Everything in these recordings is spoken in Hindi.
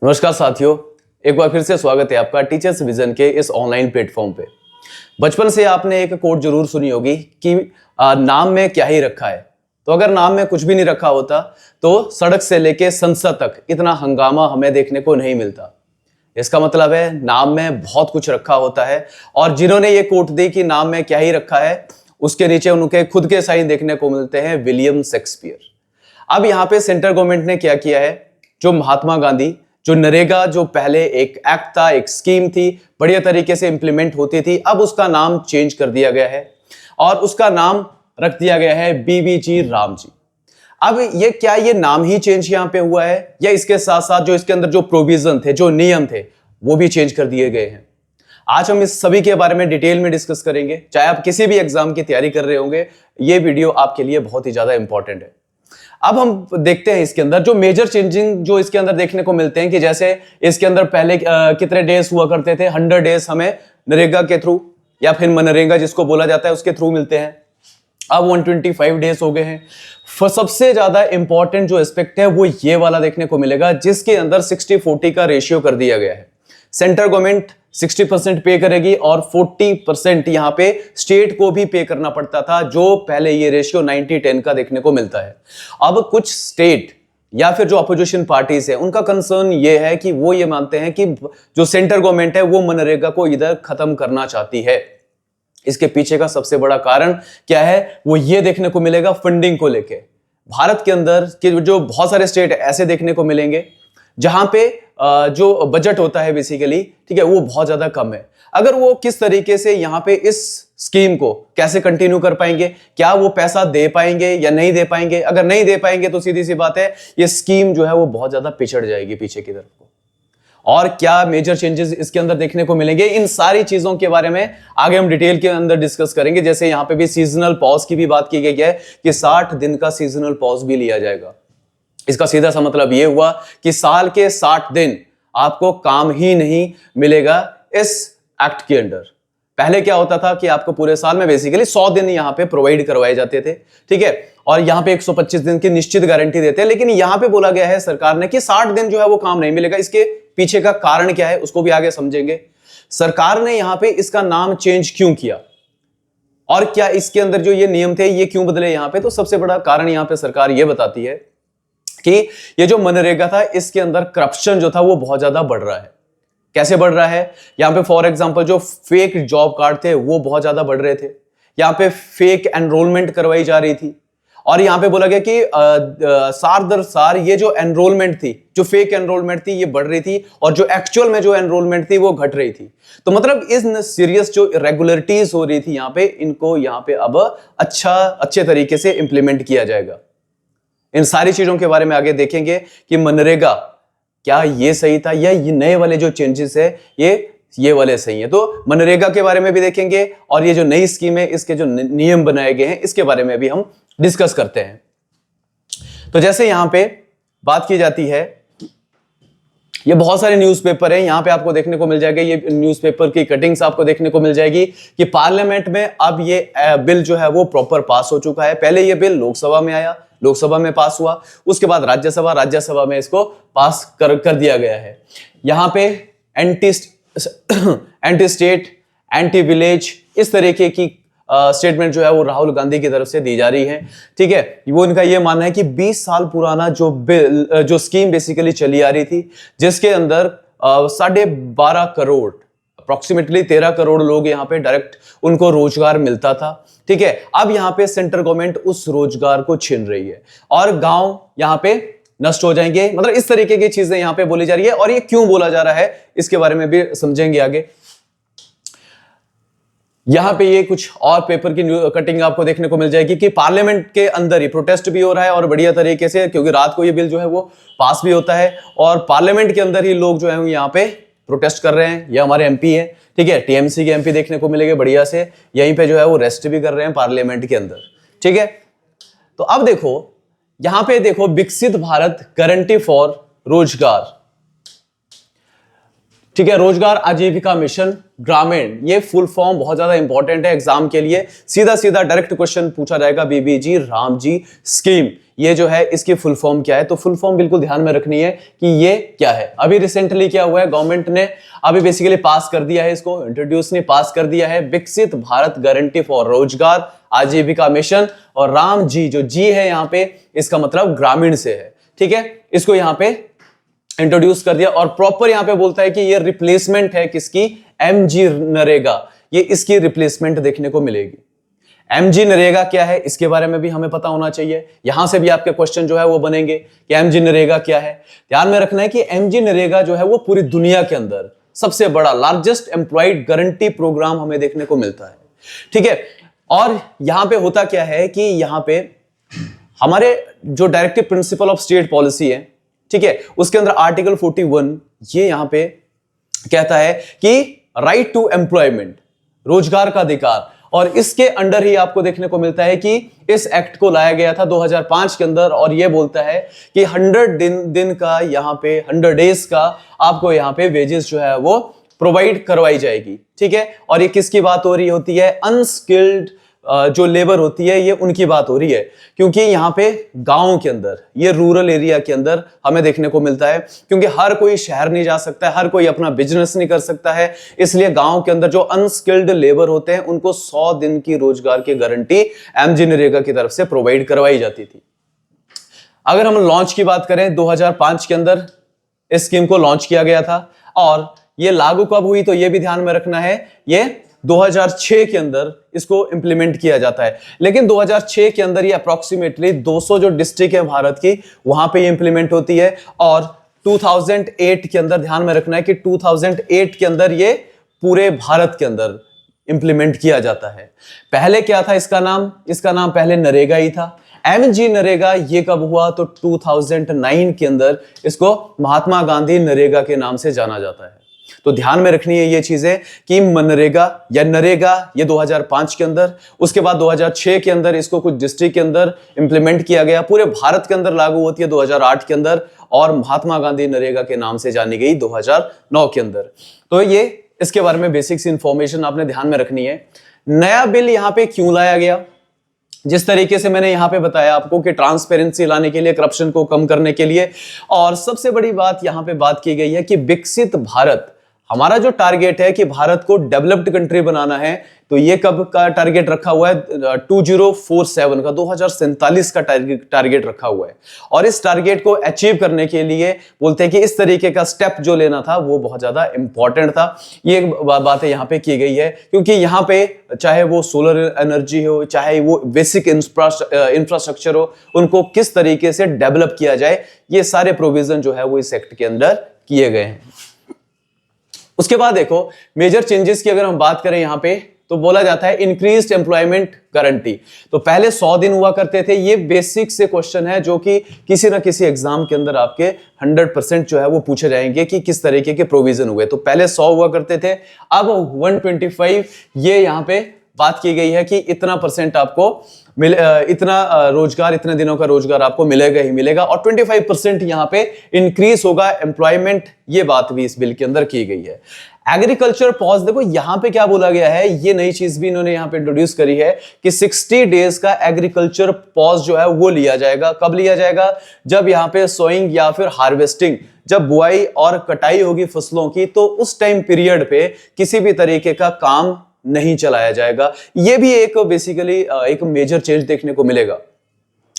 नमस्कार साथियों, एक बार फिर से स्वागत है आपका टीचर्स विजन के इस ऑनलाइन प्लेटफॉर्म पे। बचपन से आपने एक कोट जरूर सुनी होगी कि नाम में क्या ही रखा है। तो अगर नाम में कुछ भी नहीं रखा होता तो सड़क से लेके संसद तक इतना हंगामा हमें देखने को नहीं मिलता। इसका मतलब है नाम में बहुत कुछ रखा होता है और जिन्होंने ये कोट दी कि नाम में क्या ही रखा है, उसके नीचे उनके खुद के साइन देखने को मिलते हैं, विलियम शेक्सपियर। अब यहाँ पे सेंट्रल गवर्नमेंट ने क्या किया है, जो महात्मा गांधी, जो नरेगा, जो पहले एक एक्ट था, एक स्कीम थी, बढ़िया तरीके से इंप्लीमेंट होती थी, अब उसका नाम चेंज कर दिया गया है और उसका नाम रख दिया गया है बीबीजी राम जी। अब ये नाम ही चेंज यहां पे हुआ है या इसके साथ साथ जो इसके अंदर जो प्रोविजन थे, जो नियम थे, वो भी चेंज कर दिए गए हैं। आज हम इस सभी के बारे में डिटेल में डिस्कस करेंगे। चाहे आप किसी भी एग्जाम की तैयारी कर रहे होंगे, ये वीडियो आपके लिए बहुत ही ज्यादा इंपॉर्टेंट है। अब हम देखते हैं इसके अंदर जो मेजर चेंजिंग जो इसके अंदर देखने को मिलते हैं कि जैसे इसके अंदर पहले कितने डेज हुआ करते थे, 100 डेज हमें नरेगा के थ्रू या फिर मनरेगा जिसको बोला जाता है उसके थ्रू मिलते हैं। अब 125 डेज हो गए हैं। सबसे ज्यादा इंपॉर्टेंट जो एस्पेक्ट है वो ये वाला देखने को मिलेगा जिसके अंदर 60-40 का रेशियो कर दिया गया है। सेंट्रल गवर्नमेंट 60% पे करेगी और 40% यहां पे स्टेट को भी पे करना पड़ता था, जो पहले ये रेशियो 90-10 का देखने को मिलता है। अब कुछ स्टेट या फिर जो अपोजिशन पार्टीज है उनका कंसर्न ये है कि वो ये मानते हैं कि जो सेंट्रल गवर्नमेंट है वो मनरेगा को इधर खत्म करना चाहती है। इसके पीछे का सबसे बड़ा कारण क्या है, वो ये देखने को मिलेगा फंडिंग को लेके। भारत के अंदर के जो बहुत सारे स्टेट ऐसे देखने को मिलेंगे जहां पे जो बजट होता है बेसिकली, ठीक है, वो बहुत ज्यादा कम है। अगर वो किस तरीके से यहां पे इस स्कीम को कैसे कंटिन्यू कर पाएंगे, क्या वो पैसा दे पाएंगे या नहीं दे पाएंगे? अगर नहीं दे पाएंगे तो सीधी सी बात है ये स्कीम जो है वो बहुत ज्यादा पिछड़ जाएगी पीछे की तरफ को। और क्या मेजर चेंजेस इसके अंदर देखने को मिलेंगे, इन सारी चीजों के बारे में आगे हम डिटेल के अंदर डिस्कस करेंगे। जैसे यहां पे भी सीजनल पॉज की भी बात की गई है कि 60 दिन का सीजनल पॉज भी लिया जाएगा। इसका सीधा सा मतलब यह हुआ कि साल के 60 दिन आपको काम ही नहीं मिलेगा इस एक्ट के अंडर। पहले क्या होता था कि आपको पूरे साल में बेसिकली 100 दिन यहां पे प्रोवाइड करवाए जाते थे, ठीक है, और यहां पे 125 दिन की निश्चित गारंटी देते हैं। लेकिन यहां पे बोला गया है सरकार ने कि 60 दिन जो है वो काम नहीं मिलेगा। इसके पीछे का कारण क्या है उसको भी आगे समझेंगे। सरकार ने यहां पे इसका नाम चेंज क्यों किया और क्या इसके अंदर जो ये नियम थे ये क्यों बदले यहां पे, तो सबसे बड़ा कारण यहां पे सरकार ये बताती है कि ये जो मनरेगा था इसके अंदर करप्शन जो था वो बहुत ज्यादा बढ़ रहा है। कैसे बढ़ रहा है, यहां पे फॉर एग्जांपल जो फेक जॉब कार्ड थे वो बहुत ज्यादा बढ़ रहे थे, यहां पे फेक एनरोलमेंट करवाई जा रही थी और यहां पे बोला गया कि सार दर सार ये जो एनरोलमेंट थी, जो फेक एनरोलमेंट थी ये बढ़ रही थी और जो एक्चुअल में जो एनरोलमेंट थी वो घट रही थी। तो मतलब इन सीरियस जो इरेगुलरिटीज हो रही थी यहां पे, इनको यहां पे अब अच्छे तरीके से इंप्लीमेंट किया जाएगा। इन सारी चीजों के बारे में आगे देखेंगे कि मनरेगा क्या ये सही था या ये नए वाले जो चेंजेस है ये वाले सही है। तो मनरेगा के बारे में भी देखेंगे और ये जो नई स्कीम है इसके जो नियम बनाए गए हैं इसके बारे में भी हम डिस्कस करते हैं। तो जैसे यहां पे बात की जाती है, ये बहुत सारे न्यूज़पेपर हैं, यहां पे आपको देखने को मिल जाएगा, ये न्यूज़पेपर की कटिंग्स आपको देखने को मिल जाएगी कि पार्लियामेंट में अब ये बिल जो है वो प्रॉपर पास हो चुका है। पहले ये बिल लोकसभा में आया, लोकसभा में पास हुआ, उसके बाद राज्यसभा में इसको पास कर दिया गया है। यहां पे एंटी स्टेट, एंटी विलेज, इस तरीके की स्टेटमेंट जो है वो राहुल गांधी की तरफ से दी जा रही है, ठीक है। वो इनका ये मानना है कि 20 साल पुराना जो बिल, जो स्कीम बेसिकली चली आ रही थी, जिसके अंदर 12.5 करोड़, अप्रोक्सीमेटली 13 करोड़ लोग यहाँ पे डायरेक्ट उनको रोजगार मिलता था, ठीक है। अब यहाँ पे सेंट्रल गवर्नमेंट उस रोजगार को छीन रही है और गांव यहाँ पे नष्ट हो जाएंगे। मतलब इस तरीके की चीजें यहाँ पे बोली जा रही है और ये क्यों बोला जा रहा है इसके बारे में भी समझेंगे आगे। यहां पे ये कुछ और पेपर की कटिंग आपको देखने को मिल जाएगी कि पार्लियामेंट के अंदर ही प्रोटेस्ट भी हो रहा है और बढ़िया तरीके से, क्योंकि रात को ये बिल जो है वो पास भी होता है और पार्लियामेंट के अंदर ही लोग जो है यहाँ पे प्रोटेस्ट कर रहे हैं। ये हमारे एमपी है, ठीक है, टीएमसी के एमपी देखने को मिलेंगे बढ़िया से, यहीं पे जो है वो रेस्ट भी कर रहे हैं पार्लियामेंट के अंदर, ठीक है। तो अब देखो यहां पे देखो, विकसित भारत गारंटी फॉर रोजगार, ठीक है, रोजगार आजीविका मिशन ग्रामीण, ये फुल फॉर्म बहुत ज्यादा इंपॉर्टेंट है एग्जाम के लिए। सीधा सीधा डायरेक्ट क्वेश्चन पूछा जाएगा, बीबीजी रामजी स्कीम, ये जो है इसकी फुल फॉर्म क्या है? तो फुल फॉर्म बिल्कुल ध्यान में रखनी है कि ये क्या है। अभी रिसेंटली क्या हुआ है, गवर्नमेंट ने अभी बेसिकली पास कर दिया है इसको, इंट्रोड्यूस नहीं पास कर दिया है, विकसित भारत गारंटी फॉर रोजगार आजीविका मिशन। और राम जी, जो जी है यहाँ पे इसका मतलब ग्रामीण से है, ठीक है, इसको यहाँ पे इंट्रोड्यूस कर दिया। और प्रॉपर यहां पे बोलता है कि ये रिप्लेसमेंट है किसकी? एमजी नरेगा, ये इसकी रिप्लेसमेंट देखने को मिलेगी। एमजी नरेगा क्या है, इसके बारे में भी हमें पता होना चाहिए। यहां से भी आपके क्वेश्चन जो है वो बनेंगे कि एमजी नरेगा क्या है। ध्यान में रखना है कि एमजी नरेगा जो है वो पूरी दुनिया के अंदर सबसे बड़ा लार्जेस्ट एम्प्लॉयड गारंटी प्रोग्राम हमें देखने को मिलता है, ठीक है। और यहां पे होता क्या है कि यहां पे हमारे जो directive principle of state policy है, ठीक है, उसके अंदर आर्टिकल 41 ये यहां पे कहता है कि राइट टू एम्प्लॉयमेंट, रोजगार का अधिकार। और इसके अंडर ही आपको देखने को मिलता है कि इस एक्ट को लाया गया था 2005 के अंदर, और ये बोलता है कि 100 दिन का यहां पे 100 डेज का आपको यहां पे वेजेस जो है वो प्रोवाइड करवाई जाएगी, ठीक है। और ये किसकी बात हो रही होती है? अनस्किल्ड जो लेबर होती है, ये उनकी बात हो रही है, क्योंकि यहाँ पे गांव के अंदर, ये रूरल एरिया के अंदर हमें देखने को मिलता है, क्योंकि हर कोई शहर नहीं जा सकता है, हर कोई अपना बिजनेस नहीं कर सकता है, इसलिए गांव के अंदर जो अनस्किल्ड लेबर होते हैं उनको 100 दिन की रोजगार की गारंटी एमजी नरेगा की तरफ से प्रोवाइड करवाई जाती थी। अगर हम लॉन्च की बात करें, 2005 के अंदर इस स्कीम को लॉन्च किया गया था। और ये लागू कब हुई, तो ये भी ध्यान में रखना है, ये 2006 के अंदर इसको इंप्लीमेंट किया जाता है। लेकिन 2006 के अंदर ये अप्रोक्सीमेटली 200 जो डिस्ट्रिक्ट है भारत की, वहां पे ये इंप्लीमेंट होती है। और 2008 के अंदर ध्यान में रखना है कि 2008 के अंदर ये पूरे भारत के अंदर इंप्लीमेंट किया जाता है। पहले क्या था इसका नाम? इसका नाम पहले नरेगा ही था। एमजी नरेगा ये कब हुआ? तो 2009 के अंदर इसको महात्मा गांधी नरेगा के नाम से जाना जाता है। तो ध्यान में रखनी है ये चीजें कि मनरेगा या नरेगा ये 2005 के अंदर, उसके बाद 2006 के अंदर इसको कुछ डिस्ट्रिक्ट के अंदर इंप्लीमेंट किया गया, पूरे भारत के अंदर लागू होती है 2008 के अंदर, और महात्मा गांधी नरेगा के नाम से जानी गई 2009 के अंदर। तो ये इसके बारे में बेसिक्स इंफॉर्मेशन आपने ध्यान में रखनी है। नया बिल यहां पे क्यों लाया गया? जिस तरीके से मैंने यहां पे बताया आपको कि ट्रांसपेरेंसी लाने के लिए, करप्शन को कम करने के लिए, और सबसे बड़ी बात यहां पे बात की गई है कि विकसित भारत, हमारा जो टारगेट है कि भारत को डेवलप्ड कंट्री बनाना है, तो ये कब का टारगेट रखा हुआ है? 2047 का, 2047 का टारगेट रखा हुआ है। और इस टारगेट को अचीव करने के लिए बोलते हैं कि इस तरीके का स्टेप जो लेना था वो बहुत ज्यादा इंपॉर्टेंट था। ये बातें यहाँ पे की गई है, क्योंकि यहाँ पे चाहे वो सोलर एनर्जी हो, चाहे वो बेसिक इंफ्रास्ट्रक्चर हो, उनको किस तरीके से डेवलप किया जाए, ये सारे प्रोविजन जो है वो इस एक्ट के अंदर किए गए हैं। उसके बाद देखो मेजर चेंजेस की अगर हम बात करें यहां पे, तो बोला जाता है इंक्रीज्ड एम्प्लॉयमेंट गारंटी। तो पहले 100 दिन हुआ करते थे, ये बेसिक से क्वेश्चन है जो कि किसी ना किसी एग्जाम के अंदर आपके 100% जो है वो पूछे जाएंगे कि किस तरीके के प्रोविजन हुए। तो पहले 100 हुआ करते थे, अब 125 ये यहां पे बात की गई है कि इतना परसेंट आपको इतना रोजगार, इतने दिनों का रोजगार आपको मिलेगा ही मिलेगा, और 25% यहां पे इंक्रीज होगा एम्प्लॉयमेंट, ये बात भी इस बिल के अंदर की गई है। एग्रीकल्चर पॉज, देखो यहां पे क्या बोला गया है, ये नई चीज भी इन्होंने यहां पे इंट्रोड्यूस करी है कि 60 डेज का एग्रीकल्चर पॉज जो है वो लिया जाएगा। कब लिया जाएगा? जब यहां पे सोइंग या फिर हार्वेस्टिंग, जब बुआई और कटाई होगी फसलों की, तो उस टाइम पीरियड पे किसी भी तरीके का काम नहीं चलाया जाएगा। यह भी एक बेसिकली एक मेजर चेंज देखने को मिलेगा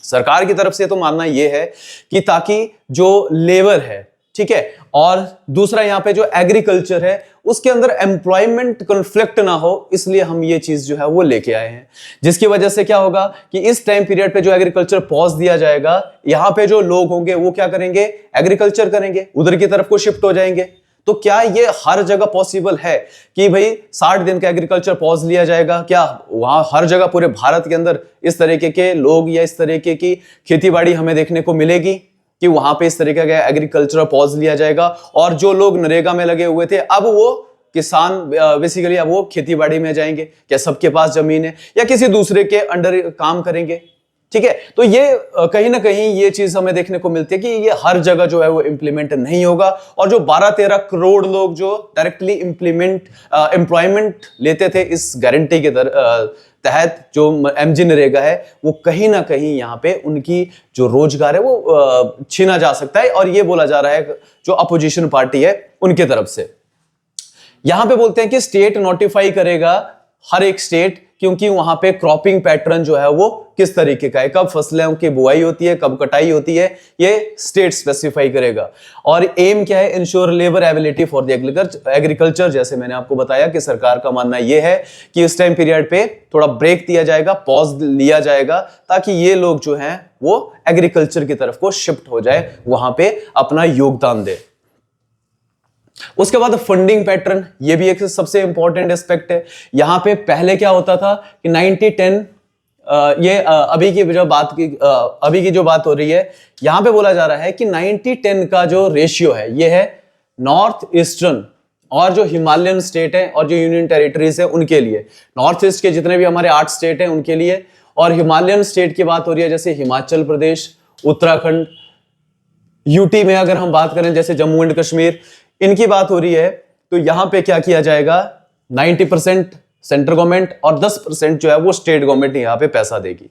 सरकार की तरफ से। तो मानना यह है कि ताकि जो लेबर है, ठीक है, और दूसरा यहां पे जो एग्रीकल्चर है उसके अंदर एम्प्लॉयमेंट कॉन्फ्लिक्ट ना हो, इसलिए हम ये चीज जो है वो लेके आए हैं। जिसकी वजह से क्या होगा कि इस टाइम पीरियड पे जो एग्रीकल्चर पॉज दिया जाएगा, यहां पे जो लोग होंगे वो क्या करेंगे? एग्रीकल्चर करेंगे, उधर की तरफ को शिफ्ट हो जाएंगे। तो क्या ये हर जगह पॉसिबल है कि भाई 60 दिन का एग्रीकल्चर पॉज लिया जाएगा? क्या वहां हर जगह पूरे भारत के अंदर इस तरीके के लोग या इस तरीके की खेतीबाड़ी हमें देखने को मिलेगी कि वहां पे इस तरीके का एग्रीकल्चर पॉज लिया जाएगा? और जो लोग नरेगा में लगे हुए थे, अब वो किसान बेसिकली अब वो खेतीबाड़ी में जाएंगे? क्या सबके पास जमीन है या किसी दूसरे के अंडर काम करेंगे? ठीक है। तो ये कहीं ना कहीं ये चीज हमें देखने को मिलती है कि ये हर जगह जो है वो इंप्लीमेंट नहीं होगा, और जो 12-13 करोड़ लोग जो डायरेक्टली एम्प्लॉयमेंट लेते थे इस गारंटी के तहत जो एमजी नरेगा है, वो कहीं ना कहीं यहाँ पे उनकी जो रोजगार है वो छीना जा सकता है, और ये बोला जा रहा है जो अपोजिशन पार्टी है उनके तरफ से। यहां पे बोलते हैं कि स्टेट नोटिफाई करेगा, हर एक स्टेट, क्योंकि वहां पे क्रॉपिंग पैटर्न जो है वो किस तरीके का है, कब फसलों की बुआई होती है, कब कटाई होती है, ये स्टेट स्पेसिफाई करेगा। और एम क्या है, ensure labour ability for the agriculture. जैसे मैंने आपको बताया कि सरकार का मानना यह है कि इस टाइम पीरियड पे थोड़ा ब्रेक दिया जाएगा, पॉज लिया जाएगा, ताकि ये लोग जो हैं वो एग्रीकल्चर की तरफ को शिफ्ट हो जाए, वहां पे अपना योगदान दे। उसके बाद फंडिंग पैटर्न, ये भी एक सबसे इंपॉर्टेंट एस्पेक्ट है। यहां पे पहले क्या होता था कि 90-10, अभी की जो बात हो रही है, यहां पे बोला जा रहा है कि 90-10 का जो रेशियो है ये है नॉर्थ ईस्टर्न और जो हिमालयन स्टेट है और जो यूनियन टेरिटरीज है उनके लिए। नॉर्थ ईस्ट के जितने भी हमारे 8 स्टेट हैं उनके लिए, और हिमालयन स्टेट की बात हो रही है जैसे हिमाचल प्रदेश, उत्तराखंड, यूटी में अगर हम बात करें जैसे जम्मू एंड कश्मीर, इनकी बात हो रही है। तो यहां पे क्या किया जाएगा, 90% सेंट्रल गवर्नमेंट और 10% जो है वो स्टेट गवर्नमेंट यहां पे पैसा देगी,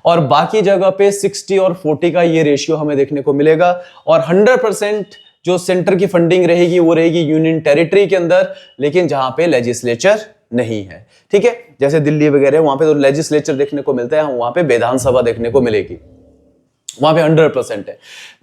और बाकी जगह पे 60 और 40 का ये रेशियो हमें देखने को मिलेगा। और 100% जो सेंटर की फंडिंग रहेगी वो रहेगी यूनियन टेरिटरी के अंदर, लेकिन जहां पे लेजिस्लेचर नहीं है। ठीक है, जैसे दिल्ली वगैरह वहां पे तो लेजिस्लेचर देखने को मिलता है, वहां पे विधानसभा देखने को मिलेगी, वहां पे 100% है।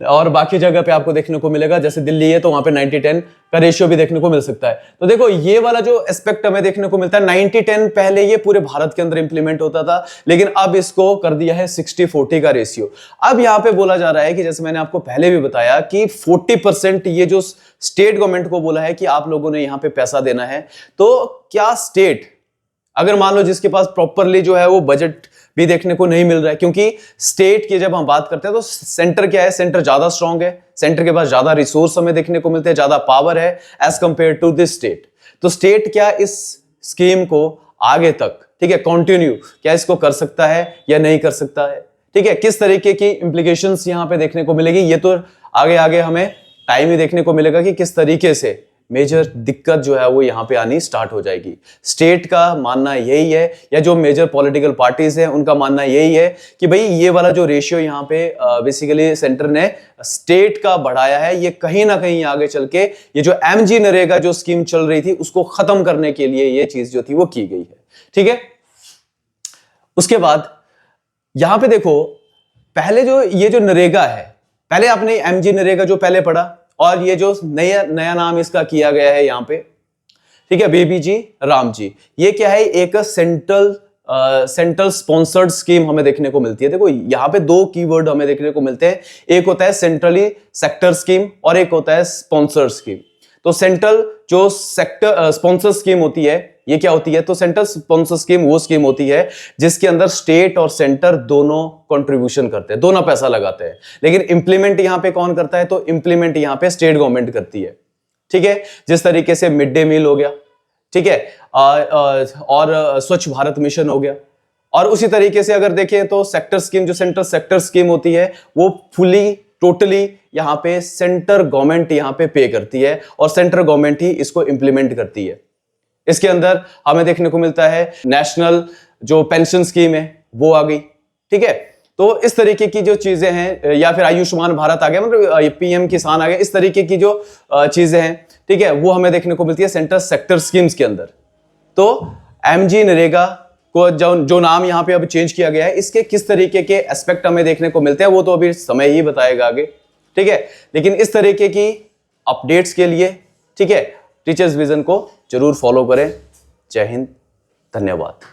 और बाकी जगह पे आपको देखने को मिलेगा, जैसे दिल्ली है तो वहां पे 90-10 का रेशियो भी देखने को मिल सकता है। तो देखो ये वाला जो एस्पेक्ट हमें देखने को मिलता है, 90-10 पहले ये पूरे भारत के अंदर इंप्लीमेंट होता था, लेकिन अब इसको कर दिया है 60-40 का रेशियो। अब यहां पे बोला जा रहा है कि जैसे मैंने आपको पहले भी बताया कि 40% ये जो स्टेट गवर्नमेंट को बोला है कि आप लोगों ने यहां पे पैसा देना है, तो क्या स्टेट, अगर मान लो जिसके पास प्रॉपरली जो है वो बजट भी देखने को नहीं मिल रहा है, क्योंकि स्टेट की जब हम बात करते हैं तो सेंटर क्या है, सेंटर ज्यादा स्ट्रांग है, सेंटर के पास ज्यादा रिसोर्स हमें देखने को मिलते हैं, ज्यादा पावर है as compared to this state. तो स्टेट क्या इस स्कीम को आगे तक, ठीक है, कंटिन्यू क्या इसको कर सकता है या नहीं कर सकता है, ठीक है, किस तरीके की इंप्लीकेशंस यहां पे देखने को मिलेगी, ये तो आगे आगे हमें टाइम ही देखने को मिलेगा कि किस तरीके से मेजर दिक्कत जो है वो यहां पे आनी स्टार्ट हो जाएगी। स्टेट का मानना यही है, या जो मेजर पॉलिटिकल पार्टीज हैं उनका मानना यही है कि भाई ये वाला जो रेशियो यहां पे बेसिकली सेंटर ने स्टेट का बढ़ाया है, ये कहीं ना कहीं आगे चल के ये जो एमजी नरेगा जो स्कीम चल रही थी उसको खत्म करने के लिए ये चीज जो थी वो की गई है। ठीक है, उसके बाद यहां पे देखो, पहले जो ये जो नरेगा है, पहले आपने एमजी नरेगा जो पहले पढ़ा, और ये जो नया नाम इसका किया गया है यहां पे, ठीक है, बेबी जी राम जी, ये क्या है, एक सेंट्रल स्पॉन्सर्ड स्कीम हमें देखने को मिलती है। देखो यहां पे 2 कीवर्ड हमें देखने को मिलते हैं, एक होता है सेंट्रली सेक्टर स्कीम और एक होता है स्पॉन्सर स्कीम। तो सेंट्रल जो सेक्टर स्पॉन्सर स्कीम होती है ये क्या होती है, तो सेंट्रल स्पॉन्सर स्कीम वो स्कीम होती है जिसके अंदर स्टेट और सेंटर दोनों कंट्रीब्यूशन करते हैं, दोनों पैसा लगाते हैं, लेकिन इंप्लीमेंट यहां पे कौन करता है, तो इंप्लीमेंट यहां पे स्टेट गवर्नमेंट करती है। ठीक है, जिस तरीके से मिड डे मील हो गया, ठीक है, और स्वच्छ भारत मिशन हो गया, और उसी तरीके से अगर देखें तो सेक्टर स्कीम, जो सेंट्रल सेक्टर स्कीम होती है वो फुली टोटली यहां पे सेंटर गवर्नमेंट यहां पे पे करती है, और सेंट्रल गवर्नमेंट ही इसको इंप्लीमेंट करती है। इसके अंदर हमें देखने को मिलता है नेशनल जो पेंशन स्कीम है वो आ गई। ठीक है, तो इस तरीके की जो चीजें हैं, या फिर आयुष्मान भारत आ गया, मतलब पीएम किसान आ गया, इस तरीके की जो चीजें हैं, ठीक है, वो हमें देखने को मिलती है सेंट्रल सेक्टर स्कीम्स के अंदर। तो एमजी नरेगा को जो नाम यहां पे अब चेंज किया गया है, इसके किस तरीके के एस्पेक्ट हमें देखने को मिलते हैं वो तो अभी समय ही बताएगा आगे। ठीक है, लेकिन इस तरीके की अपडेट्स के लिए, ठीक है, टीचर्स विजन को जरूर फॉलो करें। जय हिंद, धन्यवाद।